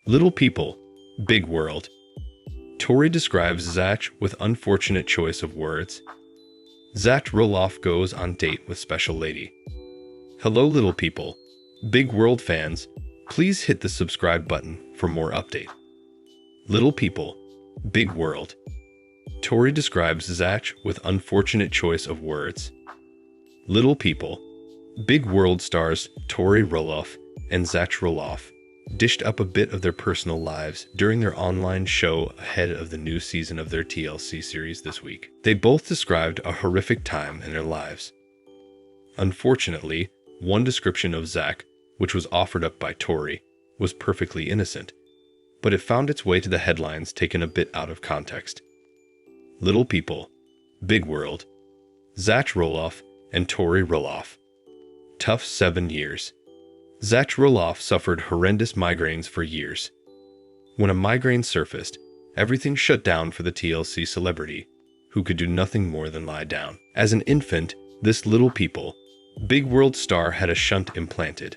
Little people, big world. Tori describes Zach with unfortunate choice of words. Zach Roloff goes on date with special lady. Hello little people, big world fans, please hit the subscribe button for more update. Little people, big world. Tori describes Zach with unfortunate choice of words. Little people, big world stars Tori Roloff and Zach Roloff dished up a bit of their personal lives during their online show ahead of the new season of their TLC series this week. They both described a horrific time in their lives. Unfortunately, one description of Zach, which was offered up by Tori, was perfectly innocent, but it found its way to the headlines taken a bit out of context. Little people, big world. Zach Roloff and Tori Roloff. Tough 7 years. Zach Roloff suffered horrendous migraines for years. When a migraine surfaced, everything shut down for the TLC celebrity, who could do nothing more than lie down. As an infant, this little people, big world star had a shunt implanted.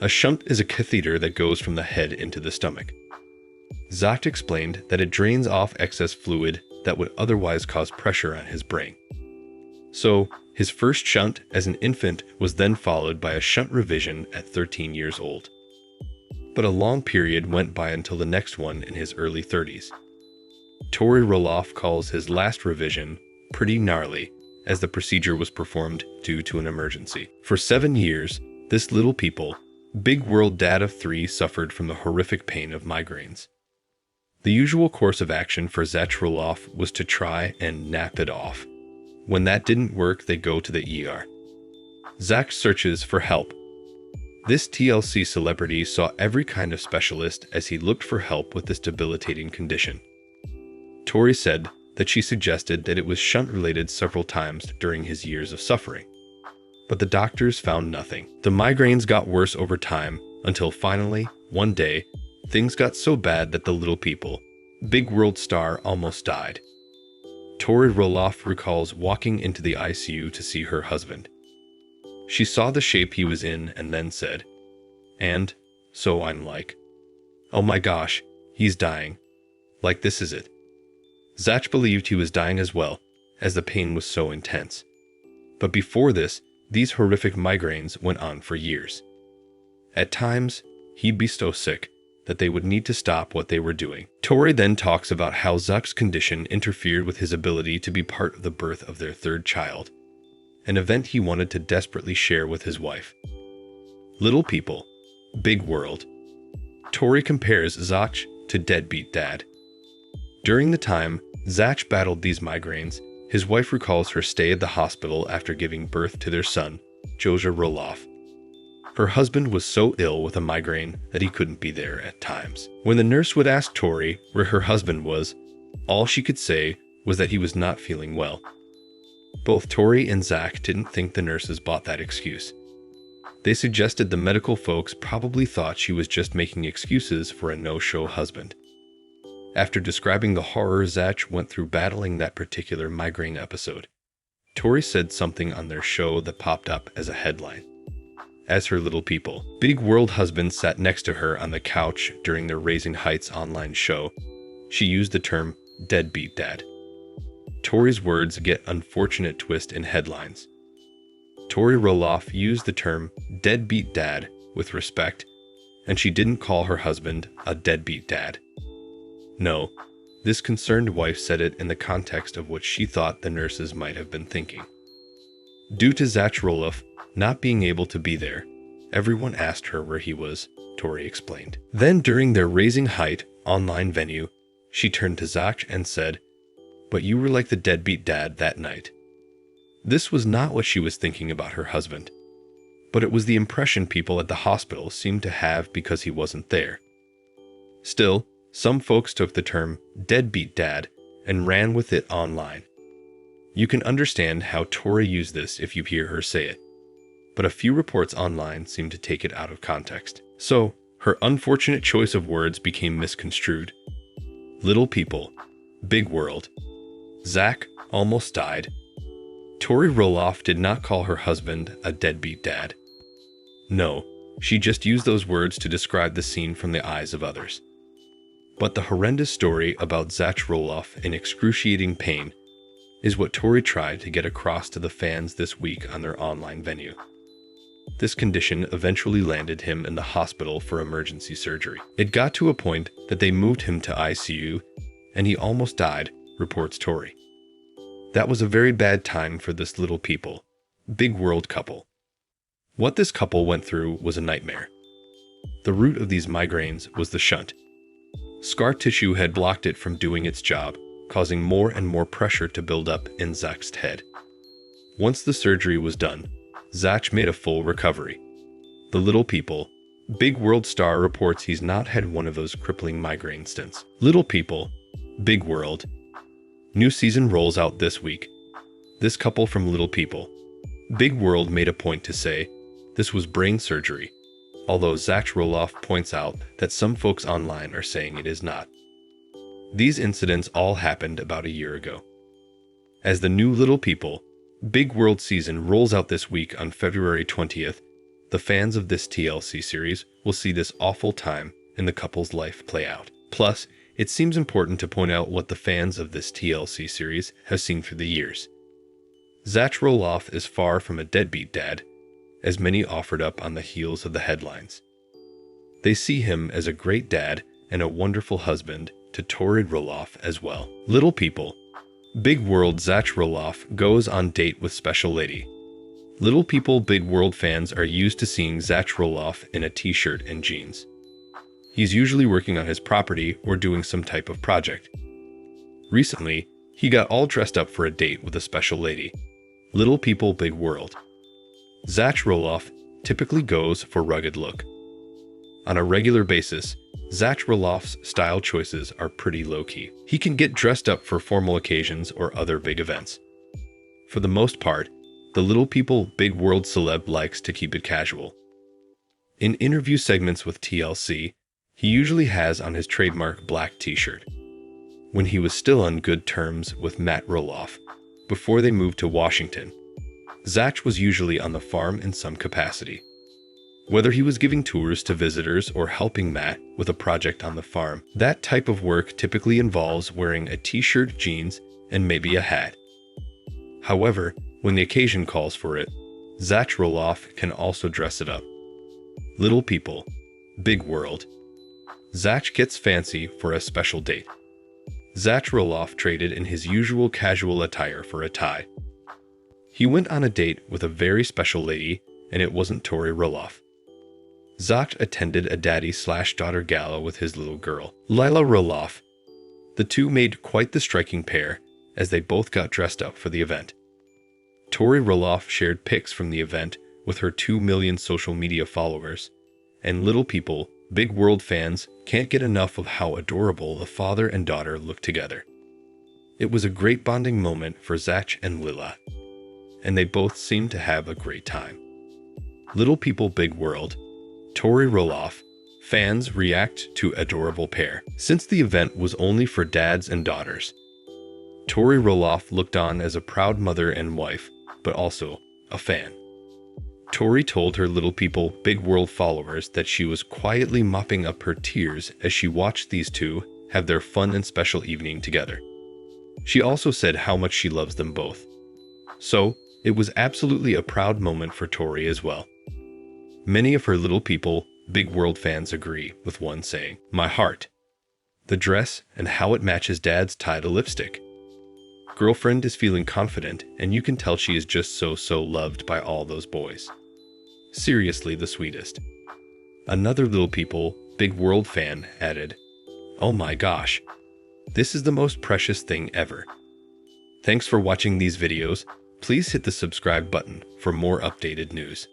A shunt is a catheter that goes from the head into the stomach. Zach explained that it drains off excess fluid that would otherwise cause pressure on his brain. So, his first shunt as an infant was then followed by a shunt revision at 13 years old. But a long period went by until the next one in his early 30s. Tori Roloff calls his last revision pretty gnarly, as the procedure was performed due to an emergency. For 7 years, this little people, big world dad of 3 suffered from the horrific pain of migraines. The usual course of action for Zach Roloff was to try and nap it off. When that didn't work, they go to the ER. Zach searches for help. This TLC celebrity saw every kind of specialist as he looked for help with this debilitating condition. Tori said that she suggested that it was shunt-related several times during his years of suffering. But the doctors found nothing. The migraines got worse over time until finally, one day, things got so bad that the little people, big world star almost died. Tori Roloff recalls walking into the ICU to see her husband. She saw the shape he was in and then said, "And so I'm like, oh my gosh, he's dying. Like this is it." Zach believed he was dying as well, as the pain was so intense. But before this, these horrific migraines went on for years. At times, he'd be so sick that they would need to stop what they were doing. Tori then talks about how Zach's condition interfered with his ability to be part of the birth of their third child, an event he wanted to desperately share with his wife. Little people, big world. Tori compares Zach to deadbeat dad. During the time Zach battled these migraines, his wife recalls her stay at the hospital after giving birth to their son, Joseph Roloff. Her husband was so ill with a migraine that he couldn't be there at times. When the nurse would ask Tori where her husband was, all she could say was that he was not feeling well. Both Tori and Zach didn't think the nurses bought that excuse. They suggested the medical folks probably thought she was just making excuses for a no-show husband. After describing the horror Zach went through battling that particular migraine episode, Tori said something on their show that popped up as a headline. As her little people, big world husband sat next to her on the couch during their Raising Heights online show, she used the term deadbeat dad. Tori's words get unfortunate twist in headlines. Tori Roloff used the term deadbeat dad with respect, and she didn't call her husband a deadbeat dad. No, this concerned wife said it in the context of what she thought the nurses might have been thinking. Due to Zach Roloff not being able to be there, everyone asked her where he was, Tori explained. Then during their Raising Height online venue, she turned to Zach and said, "But you were like the deadbeat dad that night." This was not what she was thinking about her husband, but it was the impression people at the hospital seemed to have because he wasn't there. Still, some folks took the term deadbeat dad and ran with it online. You can understand how Tori used this if you hear her say it, but a few reports online seem to take it out of context. So, her unfortunate choice of words became misconstrued. Little people, big world. Zach almost died. Tori Roloff did not call her husband a deadbeat dad. No, She just used those words to describe the scene from the eyes of others. But the horrendous story about Zach Roloff in excruciating pain is what Tori tried to get across to the fans this week on their online venue. This condition eventually landed him in the hospital for emergency surgery. It got to a point that they moved him to ICU, and he almost died, reports Tori. That was a very bad time for this little people, big world couple. What this couple went through was a nightmare. The root of these migraines was the shunt. Scar tissue had blocked it from doing its job, causing more and more pressure to build up in Zach's head. Once the surgery was done, Zach made a full recovery. The Little People, Big World star reports he's not had one of those crippling migraine stints. Little People, Big World. New season rolls out this week. This couple from Little People, Big World made a point to say this was brain surgery, although Zach Roloff points out that some folks online are saying it is not. These incidents all happened about a year ago. As the new Little People, Big World season rolls out this week on February 20th, the fans of this TLC series will see this awful time in the couple's life play out. Plus, it seems important to point out what the fans of this TLC series have seen through the years. Zach Roloff is far from a deadbeat dad, as many offered up on the heels of the headlines. They see him as a great dad and a wonderful husband to Tori Roloff as well. Little People, Big World. Zach Roloff goes on date with special lady. Little People Big World fans are used to seeing Zach Roloff in a t-shirt and jeans. He's usually working on his property or doing some type of project. Recently, he got all dressed up for a date with a special lady. Little People Big World. Zach Roloff typically goes for rugged look. On a regular basis, Zach Roloff's style choices are pretty low-key. He can get dressed up for formal occasions or other big events. For the most part, the Little People Big World celeb likes to keep it casual. In interview segments with TLC, he usually has on his trademark black t-shirt. When he was still on good terms with Matt Roloff, before they moved to Washington, Zach was usually on the farm in some capacity. Whether he was giving tours to visitors or helping Matt with a project on the farm, that type of work typically involves wearing a t-shirt, jeans, and maybe a hat. However, when the occasion calls for it, Zach Roloff can also dress it up. Little People, Big World. Zach gets fancy for a special date. Zach Roloff traded in his usual casual attire for a tie. He went on a date with a very special lady, and it wasn't Tori Roloff. Zach attended a daddy/daughter gala with his little girl, Lila Roloff. The two made quite the striking pair, as they both got dressed up for the event. Tori Roloff shared pics from the event with her 2 million social media followers, and Little People, Big World fans can't get enough of how adorable the father and daughter look together. It was a great bonding moment for Zach and Lila, and they both seemed to have a great time. Little People Big World, Tori Roloff, fans react to adorable pair. Since the event was only for dads and daughters, Tori Roloff looked on as a proud mother and wife, but also a fan. Tori told her Little People Big World followers that she was quietly mopping up her tears as she watched these two have their fun and special evening together. She also said how much she loves them both. So, it was absolutely a proud moment for Tori as well. Many of her Little People Big World fans agree, with one saying, "My heart. The dress and how it matches Dad's tie to lipstick. Girlfriend is feeling confident, and you can tell she is just so loved by all those boys. Seriously the sweetest." Another Little People Big World fan added, "Oh my gosh. This is the most precious thing ever." Thanks for watching these videos. Please hit the subscribe button for more updated news.